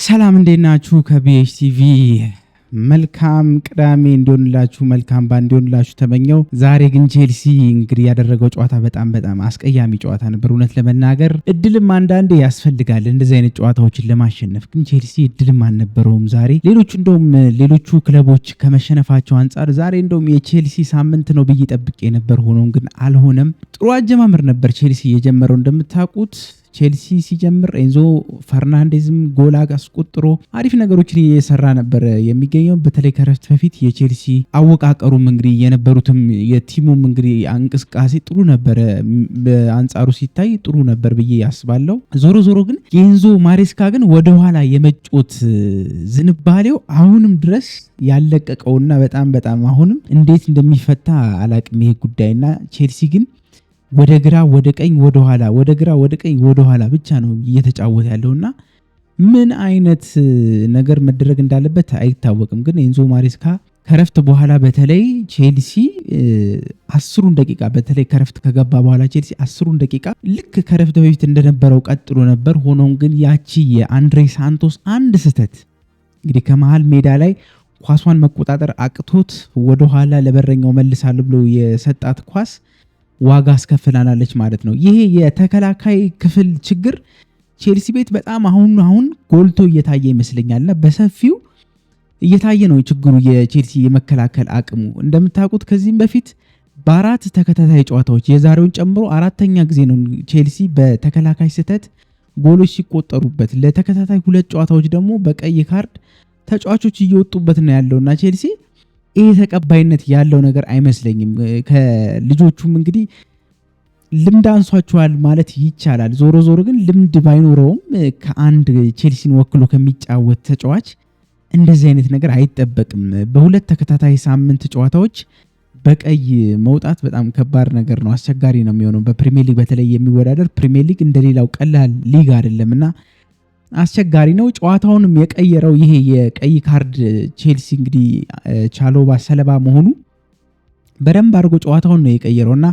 ሰላም እንዴት ናችሁ? ከቢኤች ቲቪ መልካም ቅዳሜ እንዲሆንላችሁ መልካም ባንድ እንዲሆንላችሁ ተመኘው። ዛሬ ግን ቼልሲ እንግዲህ ያደረገው ጨዋታ በጣም አስቀያሚ ጨዋታ ነበር። እውነት ለመናገር እድልም አንዳንዴ ያስፈልጋል እንደዚህ አይነት ጨዋታዎችን ለማሸነፍ፣ ግን ቼልሲ እድልም አልነበረውም ዛሬ። ሌሎቹ ክለቦች ከመሸነፋቸው አንጻር ዛሬ እንደውም የቼልሲ ሳምንት ነው ብዬ ጠብቄ ነበር። ሆኖም ግን አልሆነም። ጥሩ አጀማመር ነበር ቼልሲ የጀመረው። እንደምታውቁት ቼልሲ ሲጀምር ኤንዞ ፈርናንዴዝም ጎል አስቆጥሮ አሪፍ ነገሮችን እየሰራ ነበር የሚገኘው። በተለይ ከረፍት በፊት የቼልሲ አወቃቀሩም እንግዲህ የነበሩትም የቲሙም እንግዲህ እንቅስቃሴ ጥሩ ነበር፣ በአንጻሩ ሲታይ ጥሩ ነበር ብዬ ያስባለሁ። ዞሮ ግን የኤንዞ ማሬስካ ግን ወደኋላ የመጮት ዝንባሌው አሁንም ድረስ ያለቀቀውና በጣም አሁንም እንዴት እንደሚፈታ አላቅም ይሄ ጉዳይና ቼልሲ ግን ወደ ግራ ወደ ቀኝ ወደ ኋላ ወደ ግራ ወደ ቀኝ ወደ ኋላ ብቻ ነው እየተጫወተ ያለውና ምን አይነት ነገር መደረግ እንዳለበት አይታወቅም። ግን ኤንዞ ማሬስካ ከረፍት በኋላ በተለይ ቼልሲ 10 ደቂቃ በተለይ ከረፍት ከገባ በኋላ ቼልሲ 10 ደቂቃ ልክ ከረፍት በፊት እንደነበረው ቀጥሎ ነበር። ሆኖም ግን ያቺ የአንድሬ ሳንቶስ አንድ ስህተት እንግዲህ ከመሃል ሜዳ ላይ ኳሷን መቆጣጠር አቅቶት ወደ ኋላ ለበረኛው መልሳል ብሎ የሰጣት ኳስ ዋጋ አስከፍላናለች ማለት ነው። ይሄ የተከላካይ ክፍል ችግር ቼልሲ ቤት በጣም አሁን ጎልቶ እየታየ ይመስለኛልና በሰፊው እየታየ ነው ችግሩ። የቼልሲ የመከላከል አቅሙ እንደምታውቁት ከዚህም በፊት በአራት ተከታታይ ጨዋታዎች የዛሬውን ጨምሮ አራተኛ ጊዜ ነው ቼልሲ በተከላካይ ስህተት ጎሎች ሲቆጠሩበት፣ ለተከታታይ 2 ጨዋታዎች ደግሞ በቀይ ካርድ ተጫዋቾች እየወጡበት ነው ያለውና ቼልሲ ይሄ ተቀባይነት ያለው ነገር አይመስለኝም። ከልጆቹም እንግዲህ ልምድ አንሷቸዋል ማለት ይቻላል። ዞሮ ግን ልምድ ባይኖረውም ከአንድ ቼልሲን ወክሎ ከሚጫወት ተጫዋች እንደዚህ አይነት ነገር አይጠበቅም። በ2 ተከታታይ ሳምንት ጨዋታዎች በቀይ መውጣት በጣም ከባድ ነገር ነው፣ አስቸጋሪ ነው የሚሆነው። በፕሪሚየር ሊግ በተለይ የሚወዳደር ፕሪሚየር ሊግ እንደሌላው ቀላል ሊግ አይደለምና አስቸጋሪ ነው። ጨዋታውንም የቀየረው ይሄ የቀይ ካርድ ቼልሲ እንግዲህ ቻሎባ ሰለባ መሆኑ በደንብ አድርጎ ጨዋታውን ነው የቀየረውና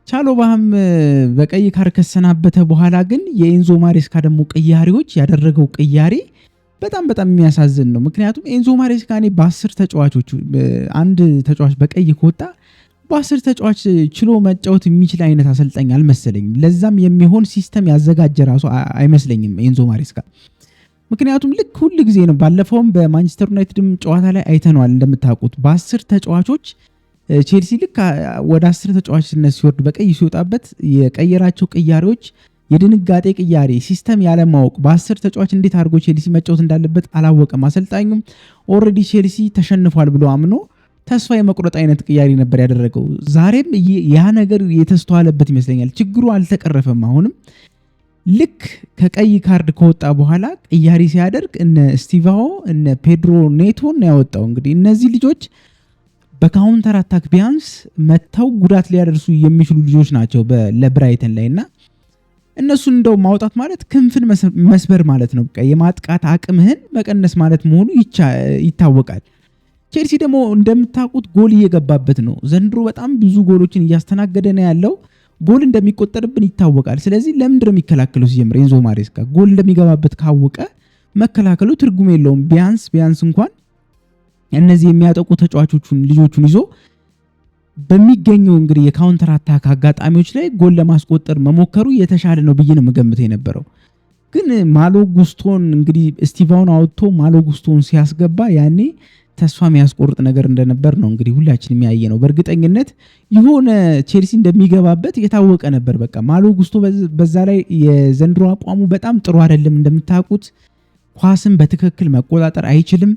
ቻሎባም በቀይ ካርድ ከሰናበተ በኋላ ግን የኤንዞ ማሬስካ ደግሞ ቅያሪዎች ያደረገው ቅያሬ በጣም የሚያሳዝን ነው። ምክንያቱም ኤንዞ ማሬስካ እኔ በ10 ተጫዋቾቹ አንድ ተጫዋች በቀይ ከወጣ በ10 ተጫዋች ችሎ መጫወት የሚችል አይነት አሰልጣኝ አልመሰለኝም። ለዛም የሚሆን ሲስተም ያዘጋጀ ራሱ አይመስለኝም ኤንዞ ማሬስካ። ምክንያቱም ልክ ሁሉ ጊዜ ነው፣ ባለፈውም በማንቸስተር ዩናይትድም ጨዋታ ላይ አይተነዋል። እንደምታውቁት በ10 ተጫዋቾች ቼልሲ ልክ ወደ 10 ተጫዋችነት ሲወርድ በቀይ ሲወጣበት የቀየራቸው ቅያሬዎች የድንጋጤ ቅያሬ ሲስተም ያለማወቅ በ10 ተጫዋች እንዴት አድርጎ ቼልሲ መጫወት እንዳለበት አላወቀም። አሰልጣኙም ኦልሬዲ ቼልሲ ተሸንፏል ብሎ አምኖ ተስፋ የመቁረጥ አይነት ቅያሪ ነበር ያደረገው። ዛሬም ያ ነገር የተስተዋለበት ይመስለኛል። ችግሩ አልተቀረፈም። አሁንም ልክ ከቀይ ካርድ ከወጣ በኋላ ቅያሪ ሲያደርግ እነ ስቲቫኦ እነ ፔድሮ ኔቶን ያወጣው። እንግዲህ እነዚህ ልጆች በካውንተር አታክ ቢያንስ መተው ጉዳት ሊያደርሱ የሚችሉ ልጆች ናቸው ለብራይተን ላይና እነሱን እንደው ማውጣት ማለት ክንፍን መስበር ማለት ነው። የማጥቃት አቅምህን መቀነስ ማለት መሆኑ ይታወቃል። ቼልሲ ደግሞ እንደምታውቁት ጎል እየገባበት ነው። ዘንድሮ በጣም ብዙ ጎሎችን እያስተናገደ ነው ያለው። ጎል እንደሚቆጠርብን ይታወቃል። ስለዚህ ለምንድን ነው የሚከላከለው? ሲጀምር ኤንዞ ማሬስካ ጎል እንደሚገባበት ካወቀ መከላከሉ ትርጉም የለውም። ቢያንስ እንኳን እነዚህ የሚያጠቁ ተጫዋቾቹን ልጆቹን ይዞ በሚገኘው እንግዲህ የካውንተር አታክ አጋጣሚዎች ላይ ጎል ለማስቆጠር መሞከሩ የተሻለ ነው ብዬ ነው የምገምተው የነበረው። ግን ማሎ ጉስቶን እንግዲህ ስቲቫውን አውጥቶ ማሎ ጉስቶን ሲያስገባ ያኔ ተስፋ የሚያስቆርጥ ነገር እንደነበር ነው እንግዲህ ሁላችን የሚያየ ነው። በእርግጠኝነት የሆነ ቼልሲ እንደሚገባበት የታወቀ ነበር። በቃ ማሎ ጉስቶ በዛ ላይ የዘንድሮ አቋሙ በጣም ጥሩ አይደለም። እንደምታውቁት ኳስን በትክክል መቆጣጠር አይችልም።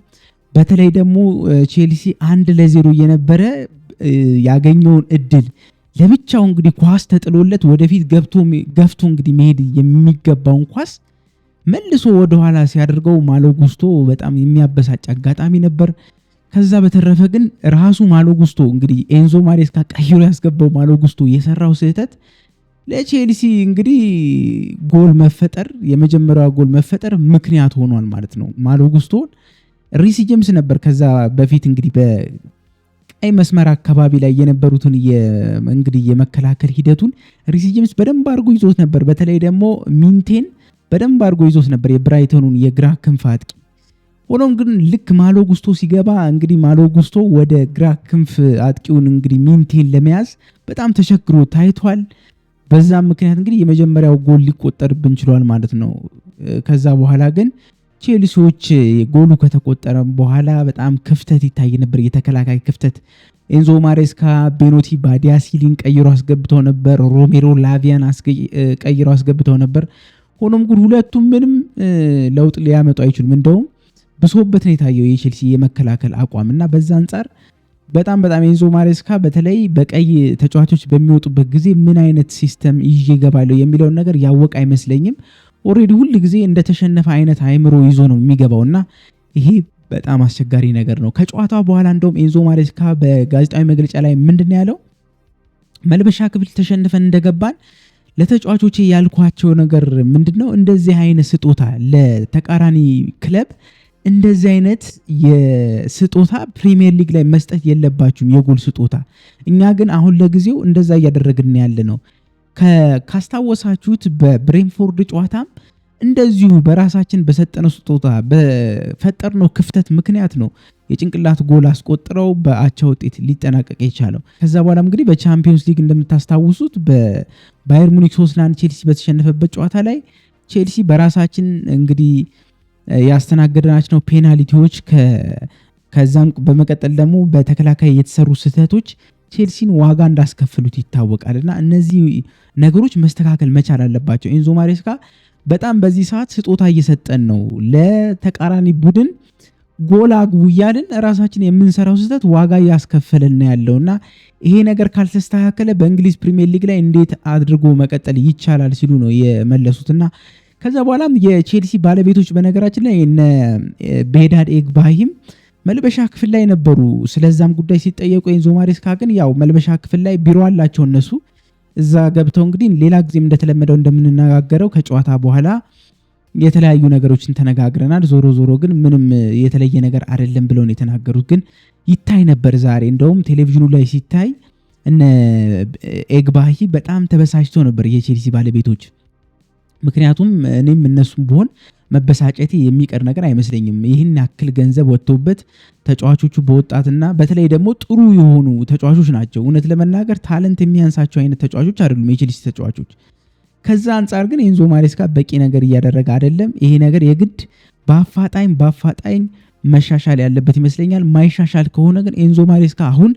በተለይ ደግሞ ቼልሲ 1-0 የነበረ ያገኘውን እድል ለብቻው እንግዲህ ኳስ ተጥሎለት ወደፊት ገፍቶ እንግዲህ መሄድ የሚገባውን ኳስ መልሶ ወደ ኋላ ሲያደርገው ማሎ ጉስቶ በጣም የሚያበሳጭ አጋጣሚ ነበር። ከዛ በተረፈ ግን ራሱ ማሎ ጉስቶ እንግዲህ ኤንዞ ማሬስካ ቀይሮ ያስገባው ማሎ ጉስቶ የሰራው ስህተት ለቼልሲ እንግዲህ የመጀመሪያው ጎል መፈጠር ምክንያት ሆኗል ማለት ነው። ማሎ ጉስቶን ሪሲ ጄምስ ነበር ከዛ በፊት እንግዲህ በቀይ መስመር አካባቢ ላይ የነበሩትን እንግዲህ የመከላከል ሂደቱን ሪሲ ጄምስ በደንብ አድርጎ ይዞት ነበር። በተለይ ደግሞ ሚንቴን በደንብ አድርጎ ይዞት ነበር የብራይተኑን የግራ ክንፍ አጥቂ። ሆኖም ግን ልክ ማሎ ጉስቶ ሲገባ እንግዲህ ማሎ ጉስቶ ወደ ግራ ክንፍ አጥቂውን እንግዲህ ሚንቴን ለመያዝ በጣም ተቸግሮ ታይቷል። በዛም ምክንያት እንግዲህ የመጀመሪያው ጎል ሊቆጠርብን ችሏል ማለት ነው። ከዛ በኋላ ግን ቼልሲዎች ጎሉ ከተቆጠረ በኋላ በጣም ክፍተት ይታይ ነበር፣ የተከላካይ ክፍተት። ኤንዞ ማሬስካ ቤኖቲ ባዲያሲሊን ቀይሮ አስገብተው ነበር፣ ሮሜሮ ላቪያን ቀይሮ አስገብተው ነበር። ሆኖም ግን ሁለቱም ምንም ለውጥ ሊያመጡ አይችሉም። እንደውም ብሶበት ነው የታየው የቼልሲ የመከላከል አቋም እና በዛ አንጻር በጣም ኤንዞ ማሬስካ በተለይ በቀይ ተጫዋቾች በሚወጡበት ጊዜ ምን አይነት ሲስተም ይዤ እገባለሁ የሚለውን ነገር ያወቀ አይመስለኝም። ኦሬዲ ሁል ጊዜ እንደተሸነፈ አይነት አይምሮ ይዞ ነው የሚገባውና ይሄ በጣም አስቸጋሪ ነገር ነው። ከጨዋታው በኋላ እንደውም ኤንዞ ማሬስካ በጋዜጣዊ መግለጫ ላይ ምንድነው ያለው? መልበሻ ክፍል ተሸንፈን እንደገባን ለተጫዋቾቼ ያልኳቸው ነገር ምንድነው፣ እንደዚህ አይነት ስጦታ ለተቃራኒ ክለብ እንደዚህ አይነት የስጦታ ፕሪሚየር ሊግ ላይ መስጠት የለባችሁም፣ የጎል ስጦታ። እኛ ግን አሁን ለጊዜው እንደዛ እያደረግን ያለ ነው። ካስታወሳችሁት በብሬንፎርድ ጨዋታም እንደዚሁ በራሳችን በሰጠነው ስጦታ በፈጠርነው ክፍተት ምክንያት ነው የጭንቅላት ጎል አስቆጥረው በአቻ ውጤት ሊጠናቀቅ የቻለው። ከዛ በኋላም እንግዲህ በቻምፒዮንስ ሊግ እንደምታስታውሱት በባየር ሙኒክ 3-1 ቼልሲ በተሸነፈበት ጨዋታ ላይ ቼልሲ በራሳችን እንግዲህ ያስተናገድናቸው ፔናልቲዎች ከዛም በመቀጠል ደግሞ በተከላካይ የተሰሩ ስህተቶች ቼልሲን ዋጋ እንዳስከፍሉት ይታወቃልና እነዚህ ነገሮች መስተካከል መቻል አለባቸው። ኤንዞ ማሬስካ በጣም በዚህ ሰዓት ስጦታ እየሰጠን ነው ለተቃራኒ ቡድን ጎል አግቡ እያልን ራሳችን የምንሰራው ስህተት ዋጋ እያስከፈለን ያለውና ይሄ ነገር ካልተስተካከለ በእንግሊዝ ፕሪሚየር ሊግ ላይ እንዴት አድርጎ መቀጠል ይቻላል ሲሉ ነው የመለሱትና ከዛ በኋላም የቼልሲ ባለቤቶች በነገራችን ላይ እነ ቤዳድ ኤግባሂም መልበሻ ክፍል ላይ ነበሩ። ስለዛም ጉዳይ ሲጠየቁ ኤንዞ ማሬስካ ግን ያው መልበሻ ክፍል ላይ ቢሮ አላቸው እነሱ እዛ ገብተው እንግዲህ ሌላ ጊዜም እንደተለመደው እንደምንነጋገረው ከጨዋታ በኋላ የተለያዩ ነገሮችን ተነጋግረናል፣ ዞሮ ግን ምንም የተለየ ነገር አይደለም ብለው ነው የተናገሩት። ግን ይታይ ነበር ዛሬ እንደውም ቴሌቪዥኑ ላይ ሲታይ እነ ኤግባሂ በጣም ተበሳጭቶ ነበር የቼልሲ ባለቤቶች። ምክንያቱም እኔም እነሱም ቢሆን መበሳጨቴ የሚቀር ነገር አይመስለኝም። ይህን ያክል ገንዘብ ወጥቶበት ተጫዋቾቹ በወጣትና በተለይ ደግሞ ጥሩ የሆኑ ተጫዋቾች ናቸው። እውነት ለመናገር ታለንት የሚያንሳቸው አይነት ተጫዋቾች አይደሉም የቼልሲ ተጫዋቾች። ከዛ አንጻር ግን ኤንዞ ማሬስካ በቂ ነገር እያደረገ አይደለም። ይሄ ነገር የግድ በአፋጣኝ መሻሻል ያለበት ይመስለኛል። ማይሻሻል ከሆነ ግን ኤንዞ ማሬስካ አሁን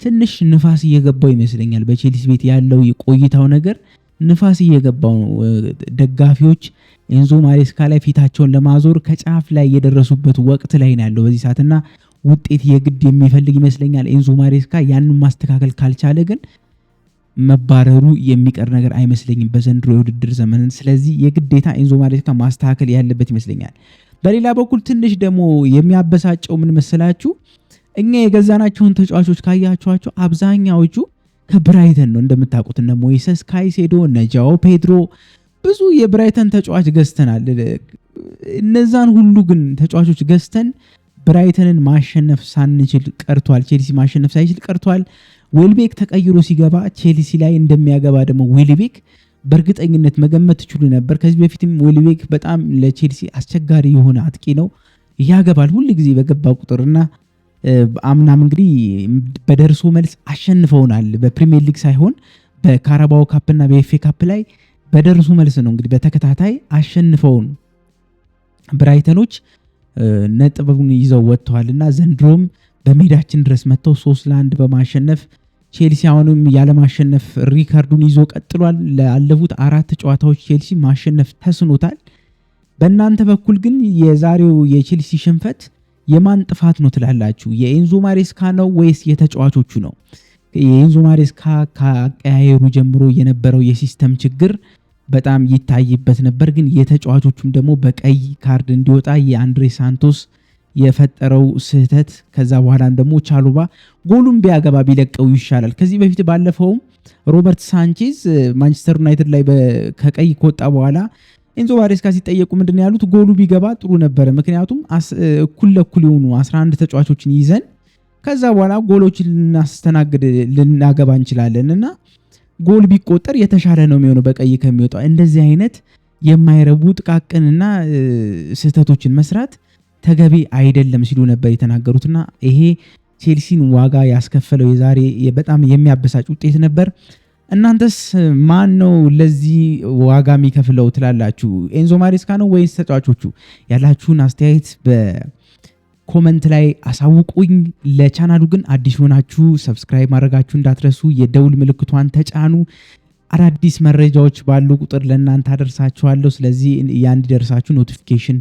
ትንሽ ንፋስ እየገባው ይመስለኛል። በቼልሲ ቤት ያለው የቆይታው ነገር ንፋስ እየገባው ነው። ደጋፊዎች ኤንዞ ማሬስካ ላይ ፊታቸውን ለማዞር ከጫፍ ላይ የደረሱበት ወቅት ላይ ነው ያለው በዚህ ሰዓትና ውጤት የግድ የሚፈልግ ይመስለኛል ኤንዞ ማሬስካ። ያንን ማስተካከል ካልቻለ ግን መባረሩ የሚቀር ነገር አይመስለኝም በዘንድሮ የውድድር ዘመን። ስለዚህ የግዴታ ኤንዞ ማሬስካ ማስተካከል ያለበት ይመስለኛል። በሌላ በኩል ትንሽ ደግሞ የሚያበሳጨው ምን መሰላችሁ? እኛ የገዛናቸውን ተጫዋቾች ካያችኋቸው አብዛኛዎቹ ከብራይተን ነው። እንደምታውቁት እነ ሞይሰስ ካይሴዶ፣ እነ ጃኦ ፔድሮ ብዙ የብራይተን ተጫዋች ገዝተናል። እነዛን ሁሉ ግን ተጫዋቾች ገዝተን ብራይተንን ማሸነፍ ሳንችል ቀርቷል። ቼልሲ ማሸነፍ ሳይችል ቀርቷል። ዌልቤክ ተቀይሮ ሲገባ ቼልሲ ላይ እንደሚያገባ ደግሞ ዌልቤክ በእርግጠኝነት መገመት ትችሉ ነበር። ከዚህ በፊትም ዌልቤክ በጣም ለቼልሲ አስቸጋሪ የሆነ አጥቂ ነው። ያገባል ሁል ጊዜ በገባ ቁጥርና አምናም እንግዲህ በደርሶ መልስ አሸንፈውናል። በፕሪሚየር ሊግ ሳይሆን በካራባኦ ካፕና በኤፍኤ ካፕ ላይ በደርሶ መልስ ነው እንግዲህ በተከታታይ አሸንፈውን ብራይተኖች ነጥቡን ይዘው ወጥተዋልና ዘንድሮም በሜዳችን ድረስ መጥተው 3-1 በማሸነፍ ቼልሲ አሁንም ያለማሸነፍ ሪካርዱን ይዞ ቀጥሏል። ላለፉት 4 ጨዋታዎች ቼልሲ ማሸነፍ ተስኖታል። በእናንተ በኩል ግን የዛሬው የቼልሲ ሽንፈት የማን ጥፋት ነው ትላላችሁ? የኤንዞ ማሬስካ ነው ወይስ የተጫዋቾቹ ነው? የኤንዞ ማሬስካ ከአቀያየሩ ጀምሮ የነበረው የሲስተም ችግር በጣም ይታይበት ነበር። ግን የተጫዋቾቹም ደግሞ በቀይ ካርድ እንዲወጣ የአንድሬ ሳንቶስ የፈጠረው ስህተት፣ ከዛ በኋላም ደግሞ ቻሉባ ጎሉን ቢያገባ ቢለቀው ይሻላል። ከዚህ በፊት ባለፈውም ሮበርት ሳንቼዝ ማንቸስተር ዩናይትድ ላይ ከቀይ ከወጣ በኋላ ኤንዞ ማሬስካ ሲጠየቁ ምንድነው ያሉት? ጎሉ ቢገባ ጥሩ ነበረ፣ ምክንያቱም እኩል ለኩል የሆኑ 11 ተጫዋቾችን ይዘን ከዛ በኋላ ጎሎችን ልናገባ እንችላለን እና ጎል ቢቆጠር የተሻለ ነው የሚሆነው በቀይ ከሚወጣው። እንደዚህ አይነት የማይረቡ ጥቃቅንና ስህተቶችን መስራት ተገቢ አይደለም ሲሉ ነበር የተናገሩትና ይሄ ቼልሲን ዋጋ ያስከፈለው የዛሬ በጣም የሚያበሳጭ ውጤት ነበር። እናንተስ ማን ነው ለዚህ ዋጋ የሚከፍለው ትላላችሁ? ኤንዞ ማሬስካ ነው ወይስ ተጫዋቾቹ? ያላችሁን አስተያየት በኮመንት ላይ አሳውቁኝ። ለቻናሉ ግን አዲስ ሆናችሁ ሰብስክራይብ ማድረጋችሁ እንዳትረሱ፣ የደውል ምልክቷን ተጫኑ። አዳዲስ መረጃዎች ባሉ ቁጥር ለእናንተ አደርሳችኋለሁ። ስለዚህ ያ እንዲደርሳችሁ ኖቲፊኬሽን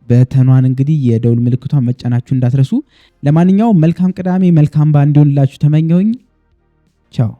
በተኗን እንግዲህ የደውል ምልክቷን መጫናችሁ እንዳትረሱ። ለማንኛውም መልካም ቅዳሜ መልካም በዓል እንዲሆንላችሁ ተመኘሁኝ። ቻው